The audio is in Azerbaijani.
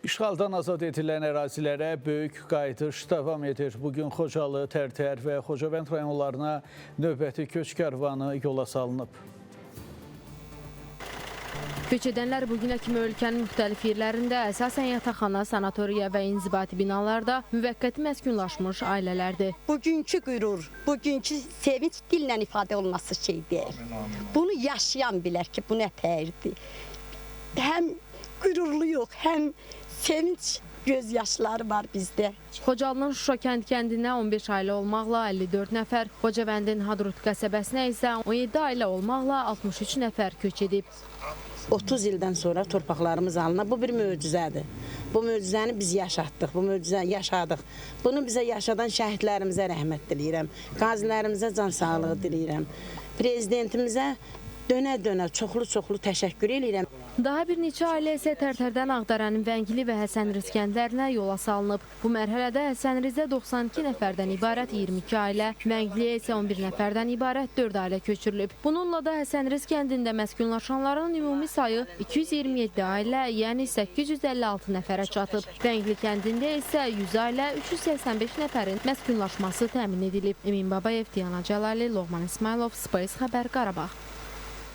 İşğaldan azad edilən ərazilərə böyük qayıdış davam edir. Bugün Xocalı, Tərtər və Xocavənd rayonlarına növbəti köç kərvanı yola salınıb. Köç edənlər bugünə kimi ölkənin müxtəlif yerlərində əsasən yataqxana, sanatoriya və inzibati binalarda müvəqqəti məskunlaşmış ailələrdir. Bugünkü qürur, bugünkü sevinç dillə ifadə olması şey deyil. Bunu yaşayan bilər ki, bu nə təyirdir. Həm qürurluyuq, həm sevinç gözyaşları var bizdə. Xocalının Şuşa kəndinə 15 ailə olmaqla 54 nəfər, Xocavəndin Hadrut qəsəbəsinə isə 17 ailə olmaqla 63 nəfər köç edib. 30 ildən sonra torpaqlarımız alınır. Bu bir möcüzədir. Bu möcüzəni biz yaşatdıq, bu möcüzəni yaşadıq. Bunu bizə yaşadan şəhidlərimizə rəhmət diləyirəm. Qazilərimizə can sağlığı diləyirəm. Prezidentimizə dönə-dönə çoxlu təşəkkür edirəm. Daha bir neçə ailə isə Tərtərdən Ağdərənin Vəngili və Həsənriz kəndlərinə yola salınıb. Bu mərhələdə Həsənrizdə 92 nəfərdən ibarət 22 ailə, Vəngliyə isə 11 nəfərdən ibarət 4 ailə köçürülüb. Bununla da Həsənriz kəndində məskunlaşanların ümumi sayı 227 ailə, yəni 856 nəfərə çatıb. Vəngli kəndində isə 100 ailə, 385 nəfərin məskunlaşması təmin edilib. Emin Babayev, Diana Cəlali, Loğman İsmailov, Space Xəbər, Qarabağ.